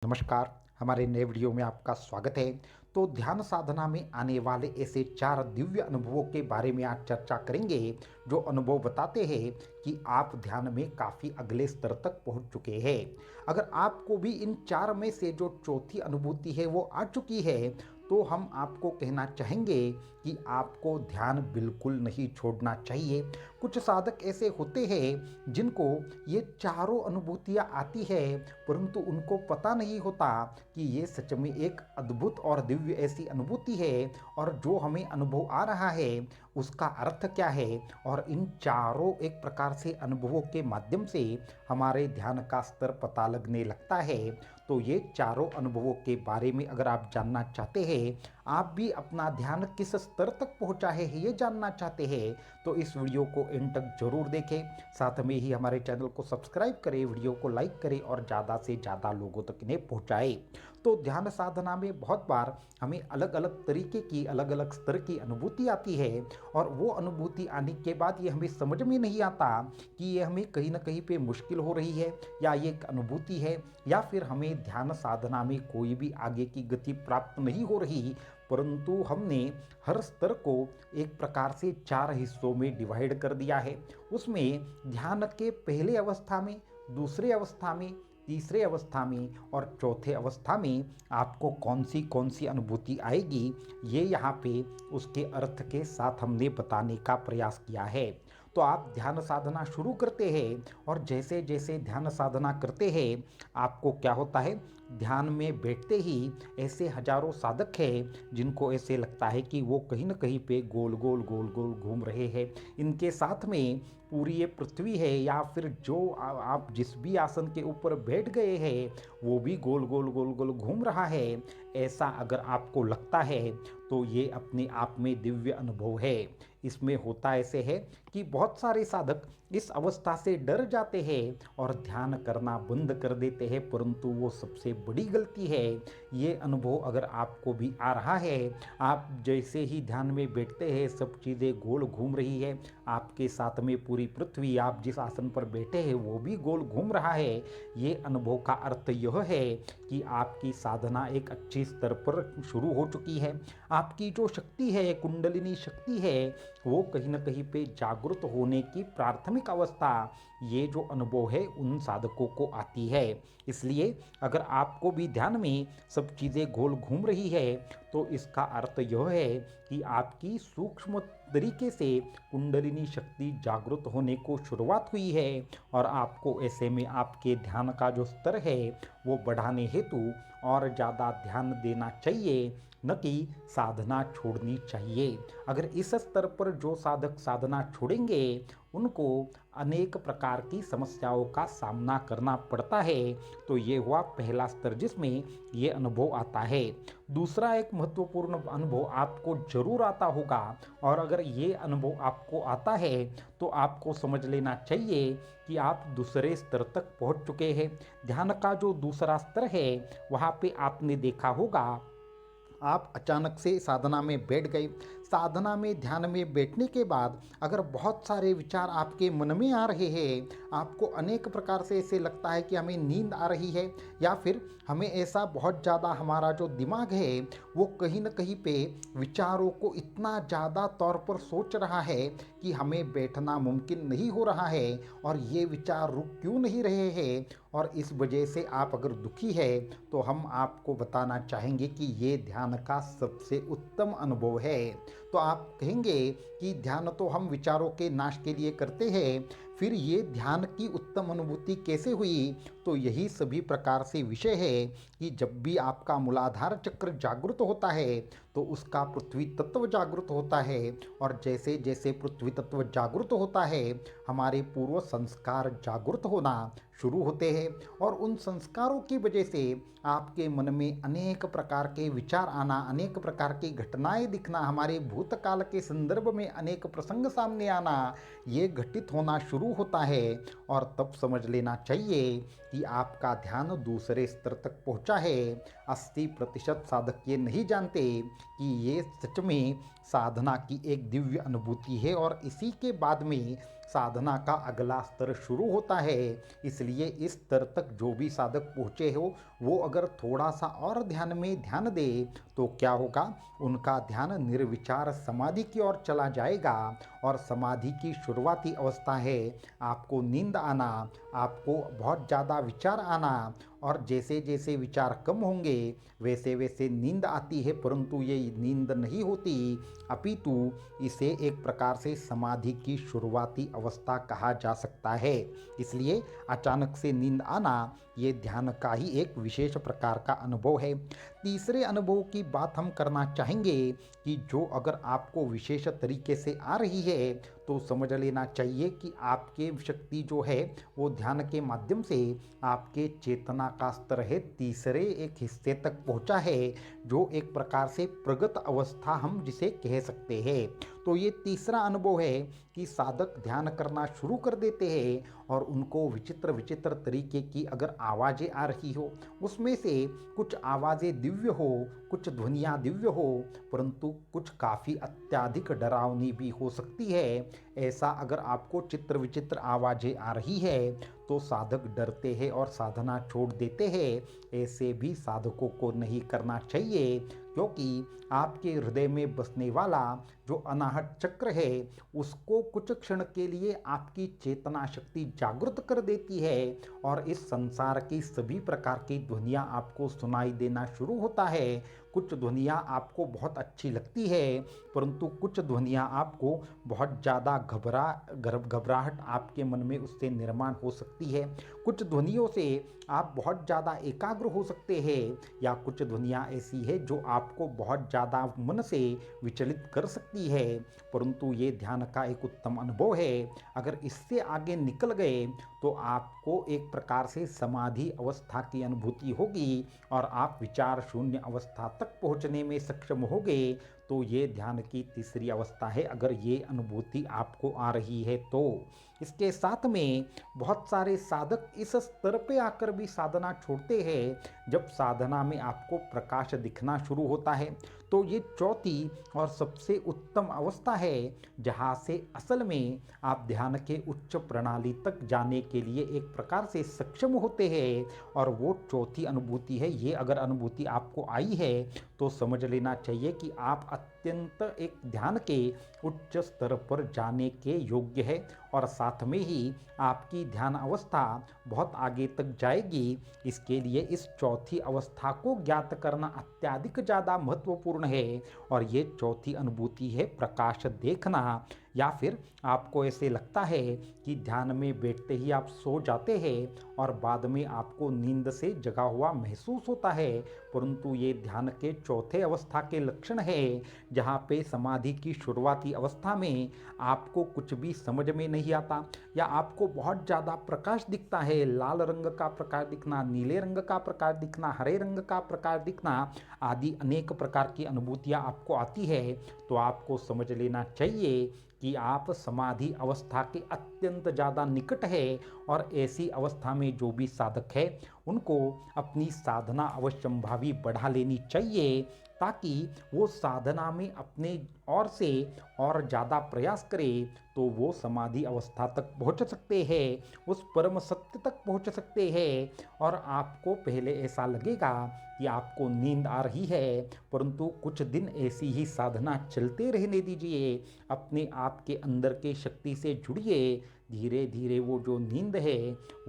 नमस्कार, हमारे नए वीडियो में आपका स्वागत है। तो ध्यान साधना में आने वाले ऐसे 4 दिव्य अनुभवों के बारे में आज चर्चा करेंगे, जो अनुभव बताते हैं कि आप ध्यान में काफ़ी अगले स्तर तक पहुंच चुके हैं। अगर आपको भी इन 4 में से जो चौथी अनुभूति है वो आ चुकी है, तो हम आपको कहना चाहेंगे कि आपको ध्यान बिल्कुल नहीं छोड़ना चाहिए। कुछ साधक ऐसे होते हैं जिनको ये चारों अनुभूतियाँ आती है, परंतु उनको पता नहीं होता कि ये सच में एक अद्भुत और दिव्य ऐसी अनुभूति है, और जो हमें अनुभव आ रहा है उसका अर्थ क्या है। और इन चारों एक प्रकार से अनुभवों के माध्यम से हमारे ध्यान का स्तर पता लगने लगता है। तो ये चारों अनुभवों के बारे में अगर आप जानना चाहते हैं, आप भी अपना ध्यान किस स्तर तक पहुंचा है ये जानना चाहते हैं, तो इस वीडियो को एंड तक जरूर देखें। साथ में ही हमारे चैनल को सब्सक्राइब करें, वीडियो को लाइक करें और ज़्यादा से ज़्यादा लोगों तक इन्हें पहुँचाएं। तो ध्यान साधना में बहुत बार हमें अलग अलग तरीके की अलग अलग स्तर की अनुभूति आती है, और वो अनुभूति आने के बाद ये हमें समझ में नहीं आता कि ये हमें कहीं ना कहीं पे मुश्किल हो रही है, या ये एक अनुभूति है, या फिर हमें ध्यान साधना में कोई भी आगे की गति प्राप्त नहीं हो रही। परंतु हमने हर स्तर को एक प्रकार से 4 हिस्सों में डिवाइड कर दिया है। उसमें ध्यान के पहले अवस्था में, दूसरे अवस्था में, तीसरे अवस्था में और चौथे अवस्था में आपको कौन सी अनुभूति आएगी, ये यहाँ पे उसके अर्थ के साथ हमने बताने का प्रयास किया है। तो आप ध्यान साधना शुरू करते हैं, और जैसे जैसे ध्यान साधना करते हैं आपको क्या होता है, ध्यान में बैठते ही ऐसे हजारों साधक हैं जिनको ऐसे लगता है कि वो कहीं ना कहीं पे गोल गोल गोल गोल घूम रहे हैं। इनके साथ में पूरी ये पृथ्वी है, या फिर जो आप जिस भी आसन के ऊपर बैठ गए हैं वो भी गोल गोल गोल गोल घूम रहा है। ऐसा अगर आपको लगता है तो ये अपने आप में दिव्य अनुभव है। इसमें होता ऐसे है कि बहुत सारे साधक इस अवस्था से डर जाते हैं और ध्यान करना बंद कर देते हैं, परंतु वो सबसे बड़ी गलती है। ये अनुभव अगर आपको भी आ रहा है, आप जैसे ही ध्यान में बैठते हैं सब चीज़ें गोल घूम रही है, आपके साथ में पूरी पृथ्वी, आप जिस आसन पर बैठे हैं वो भी गोल घूम रहा है, ये अनुभव का अर्थ यह है कि आपकी साधना एक अच्छी स्तर पर शुरू हो चुकी है। आपकी जो शक्ति है, कुंडलिनी शक्ति है, वो कहीं ना कहीं पे जागृत होने की प्राथमिक अवस्था, ये जो अनुभव है उन साधकों को आती है। इसलिए अगर आपको भी ध्यान में सब चीज़ें गोल घूम रही है, तो इसका अर्थ यह है कि आपकी सूक्ष्म तरीके से कुंडलिनी शक्ति जागृत होने को शुरुआत हुई है, और आपको ऐसे में आपके ध्यान का जो स्तर है वो बढ़ाने हेतु और ज़्यादा ध्यान देना चाहिए, न कि साधना छोड़नी चाहिए। अगर इस स्तर पर जो साधक साधना छोड़ेंगे उनको अनेक प्रकार की समस्याओं का सामना करना पड़ता है। तो ये हुआ पहला स्तर जिसमें ये अनुभव आता है। दूसरा एक महत्वपूर्ण अनुभव आपको जरूर आता होगा, और अगर ये अनुभव आपको आता है तो आपको समझ लेना चाहिए कि आप दूसरे स्तर तक पहुंच चुके हैं। ध्यान का जो दूसरा स्तर है वहाँ पे आपने देखा होगा, आप अचानक से साधना में बैठ गए। साधना में ध्यान में बैठने के बाद अगर बहुत सारे विचार आपके मन में आ रहे हैं, आपको अनेक प्रकार से ऐसे लगता है कि हमें नींद आ रही है, या फिर हमें ऐसा बहुत ज़्यादा हमारा जो दिमाग है वो कहीं ना कहीं पे विचारों को इतना ज़्यादा तौर पर सोच रहा है कि हमें बैठना मुमकिन नहीं हो रहा है, और ये विचार रुक क्यों नहीं रहे हैं, और इस वजह से आप अगर दुखी है, तो हम आपको बताना चाहेंगे कि ये ध्यान का सबसे उत्तम अनुभव है। तो आप कहेंगे कि ध्यान तो हम विचारों के नाश के लिए करते हैं, फिर ये ध्यान की उत्तम अनुभूति कैसे हुई? तो यही सभी प्रकार से विषय है कि जब भी आपका मूलाधार चक्र जागृत होता है तो उसका पृथ्वी तत्व जागृत होता है, और जैसे जैसे पृथ्वी तत्व जागृत होता है हमारे पूर्व संस्कार जागृत होना शुरू होते हैं, और उन संस्कारों की वजह से आपके मन में अनेक प्रकार के विचार आना, अनेक प्रकार की घटनाएं दिखना, हमारे भूतकाल के संदर्भ में अनेक प्रसंग सामने आना, ये घटित होना शुरू होता है। और तब समझ लेना चाहिए कि आपका ध्यान दूसरे स्तर तक पहुंचा है। 80% साधक ये नहीं जानते कि ये सच में साधना की एक दिव्य अनुभूति है, और इसी के बाद में साधना का अगला स्तर शुरू होता है। इसलिए इस स्तर तक जो भी साधक पहुँचे हो वो अगर थोड़ा सा और ध्यान में ध्यान दे तो क्या होगा, उनका ध्यान निर्विचार समाधि की ओर चला जाएगा। और समाधि की शुरुआती अवस्था है आपको नींद आना, आपको बहुत ज़्यादा विचार आना, और जैसे जैसे विचार कम होंगे वैसे वैसे नींद आती है, परंतु ये नींद नहीं होती, अपितु इसे एक प्रकार से समाधि की शुरुआती अवस्था कहा जा सकता है। इसलिए अचानक से नींद आना ये ध्यान का ही एक विशेष प्रकार का अनुभव है। तीसरे अनुभव की बात हम करना चाहेंगे कि जो अगर आपको विशेष तरीके से आ रही है तो समझ लेना चाहिए कि आपके शक्ति जो है वो ध्यान के माध्यम से आपके चेतना का स्तर है तीसरे एक हिस्से तक पहुंचा है, जो एक प्रकार से प्रगत अवस्था हम जिसे कह सकते हैं। तो ये तीसरा अनुभव है कि साधक ध्यान करना शुरू कर देते हैं और उनको विचित्र विचित्र तरीके की अगर आवाज़ें आ रही हो, उसमें से कुछ आवाज़ें दिव्य हो, कुछ ध्वनियाँ दिव्य हो, परंतु कुछ काफ़ी अत्यधिक डरावनी भी हो सकती है। ऐसा अगर आपको चित्र विचित्र आवाज़ें आ रही है तो साधक डरते हैं और साधना छोड़ देते हैं। ऐसे भी साधकों को नहीं करना चाहिए, क्योंकि आपके हृदय में बसने वाला जो अनाहत चक्र है उसको कुछ क्षण के लिए आपकी चेतना शक्ति जागृत कर देती है और इस संसार की सभी प्रकार की ध्वनियाँ आपको सुनाई देना शुरू होता है। कुछ ध्वनियाँ आपको बहुत अच्छी लगती है, परंतु कुछ ध्वनियाँ आपको बहुत ज़्यादा घबराहट आपके मन में उससे निर्माण हो सकती है। कुछ ध्वनियों से आप बहुत ज़्यादा एकाग्र हो सकते हैं, या कुछ ध्वनियाँ ऐसी है जो आपको बहुत ज़्यादा मन से विचलित कर सकती है, परंतु ये ध्यान का एक उत्तम अनुभव है। अगर इससे आगे निकल गए तो आपको एक प्रकार से समाधि अवस्था की अनुभूति होगी और आप विचार शून्य अवस्था तक पहुंचने में सक्षम होंगे। तो ये ध्यान की तीसरी अवस्था है अगर ये अनुभूति आपको आ रही है तो। इसके साथ में बहुत सारे साधक इस स्तर पे आकर भी साधना छोड़ते हैं जब साधना में आपको प्रकाश दिखना शुरू होता है। तो ये चौथी और सबसे उत्तम अवस्था है जहाँ से असल में आप ध्यान के उच्च प्रणाली तक जाने के लिए एक प्रकार से सक्षम होते हैं। और वो चौथी अनुभूति है, ये अगर अनुभूति आपको आई है तो समझ लेना चाहिए कि आप अत्यंत एक ध्यान के उच्च स्तर पर जाने के योग्य है और साथ में ही आपकी ध्यान अवस्था बहुत आगे तक जाएगी। इसके लिए इस चौथी अवस्था को ज्ञात करना अत्यधिक ज़्यादा महत्वपूर्ण है। और ये चौथी अनुभूति है प्रकाश देखना, या फिर आपको ऐसे लगता है कि ध्यान में बैठते ही आप सो जाते हैं और बाद में आपको नींद से जगा हुआ महसूस होता है, परंतु ये ध्यान के चौथे अवस्था के लक्षण है जहाँ पे समाधि की शुरुआती अवस्था में आपको कुछ भी समझ में नहीं आता, या आपको बहुत ज़्यादा प्रकाश दिखता है, लाल रंग का प्रकाश दिखना, नीले रंग का प्रकाश दिखना, हरे रंग का प्रकाश दिखना आदि अनेक प्रकार की अनुभूतियाँ आपको आती है। तो आपको समझ लेना चाहिए कि आप समाधि अवस्था के अत्यंत ज़्यादा निकट है और ऐसी अवस्था में जो भी साधक है उनको अपनी साधना अवश्यंभावी बढ़ा लेनी चाहिए, ताकि वो साधना में अपने और से और ज़्यादा प्रयास करें तो वो समाधि अवस्था तक पहुंच सकते हैं, उस परम सत्य तक पहुंच सकते हैं। और आपको पहले ऐसा लगेगा कि आपको नींद आ रही है, परंतु कुछ दिन ऐसी ही साधना चलते रहने दीजिए, अपने आप के अंदर के शक्ति से जुड़िए। धीरे धीरे वो जो नींद है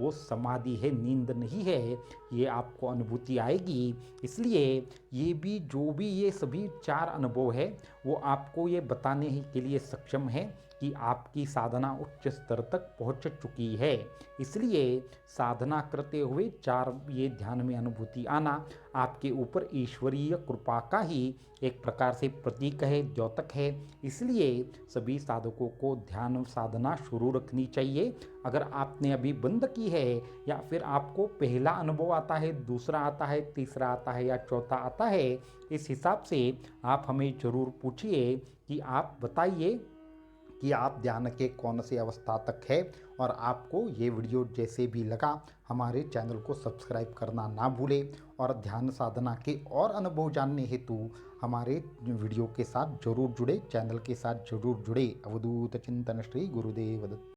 वो समाधि है, नींद नहीं है, ये आपको अनुभूति आएगी। इसलिए ये भी जो भी ये सभी चार अनुभव है वो आपको ये बताने ही के लिए सक्षम है कि आपकी साधना उच्च स्तर तक पहुंच चुकी है। इसलिए साधना करते हुए चार ये ध्यान में अनुभूति आना आपके ऊपर ईश्वरीय कृपा का ही एक प्रकार से प्रतीक है, द्योतक है। इसलिए सभी साधकों को ध्यान साधना शुरू रखनी चाहिए। अगर आपने अभी बंद की है या फिर आपको पहला अनुभव आता है, दूसरा आता है, तीसरा आता है या चौथा आता है, इस हिसाब से आप हमें ज़रूर पूछिए कि आप बताइए कि आप ध्यान के कौन सी अवस्था तक है। और आपको ये वीडियो जैसे भी लगा हमारे चैनल को सब्सक्राइब करना ना भूलें और ध्यान साधना के और अनुभव जानने हेतु हमारे वीडियो के साथ जरूर जुड़े, चैनल के साथ जरूर जुड़े। अवधूत चिंतन श्री गुरुदेव दत्त।